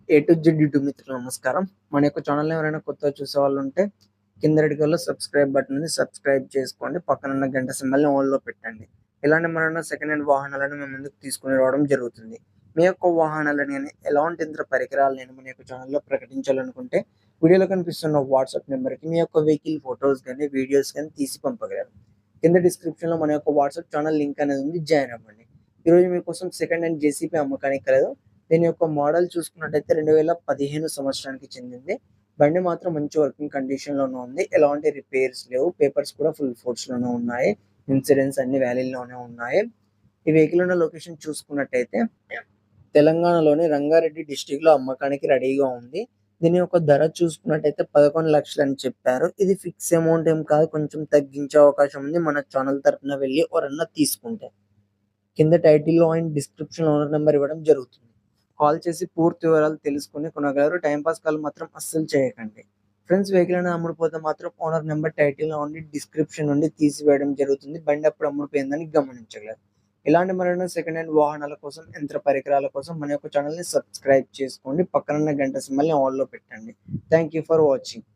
A to Z YouTube మిత్రులు నమస్కారం. మన యొక్క ఛానల్‌ని ఎవరైనా కొత్తగా చూసేవాళ్ళుంటే కింద రెడ్ కలర్‌లో సబ్స్క్రైబ్ బటన్ ఉంది. సబ్స్క్రైబ్ చేసుకోండి. పక్కనున్న గంట సింబల్‌ని ఆల్‌లో పెట్టండి. ఇలాంటి మరెన్నో సెకండ్ హ్యాండ్ వాహనాలను మేము ముందుకు తీసుకొని రావడం జరుగుతుంది. మీ యొక్క వాహనాలని గాని, ఎలాంటి యంత్ర పరికరాలను మన యొక్క ఛానల్‌లో ప్రకటించాలనుకుంటే వీడియోలో కనిపిస్తున్న వాట్సాప్ నంబర్‌కి మీ యొక్క వెహికల్ ఫోటోస్ గాని, వీడియోస్ గాని తీసి పంపగలరు. కింద డిస్క్రిప్షన్‌లో మన యొక్క వాట్సాప్ ఛానల్ లింక్ అనేది ఉంది. జాయిన్ అవ్వండి. ఈరోజు మీకోసం సెకండ్ హ్యాండ్ జేసీబీ అమ్మకానికి కలదు. దీని యొక్క మోడల్ చూసుకున్నట్టయితే 2015 సంవత్సరానికి చెందింది. బండి మాత్రం మంచి వర్కింగ్ కండిషన్‌లోనే ఉంది. ఎలాంటి రిపేర్స్ లేవు. పేపర్స్ కూడా ఫుల్ ఫోర్స్‌లోనే ఉన్నాయి. ఇన్సూరెన్స్ అన్ని వ్యాలిడ్‌లోనే ఉన్నాయి. ఈ వెహికల్ ఉన్న లొకేషన్ చూసుకున్నట్టయితే తెలంగాణలోని రంగారెడ్డి డిస్ట్రిక్ట్‌లో అమ్మకానికి రెడీగా ఉంది. దీని యొక్క ధర చూసుకున్నట్టయితే 11,00,000 అని చెప్పారు. ఇది ఫిక్స్ అమౌంట్ ఏం కాదు. కొంచెం తగ్గించే అవకాశం ఉంది. మన ఛానల్ తరపున వెళ్లి ఎవరన్నా తీసుకుంటే. కింద టైటిల్‌లో అండ్ డిస్క్రిప్షన్‌లో ఓనర్ నంబర్ ఇవ్వడం జరుగుతుంది. కాల్ చేసి పూర్తి వివరాలు తెలుసుకొని కొనగలరు. టైమ్ పాస్ కాల్ మాత్రం అస్సలు చేయకండి. ఫ్రెండ్స్ వెహికల్ అనేది అమ్ముడుపోతే మాత్రం ఓనర్ నంబర్ టైటిల్‌లో ఉండి డిస్క్రిప్షన్ నుండి తీసివేయడం జరుగుతుంది. బండి అప్పుడు అమ్ముడుపోయిందని గమనించగలరు. ఇలాంటి మరెన్నో సెకండ్ హ్యాండ్ వాహనాల కోసం, యంత్ర పరికరాల కోసం మన యొక్క ఛానెల్‌ని సబ్స్క్రైబ్ చేసుకోండి. పక్కనున్న గంట సింబల్‌ని ఆల్‌లో పెట్టండి. Thank you for watching.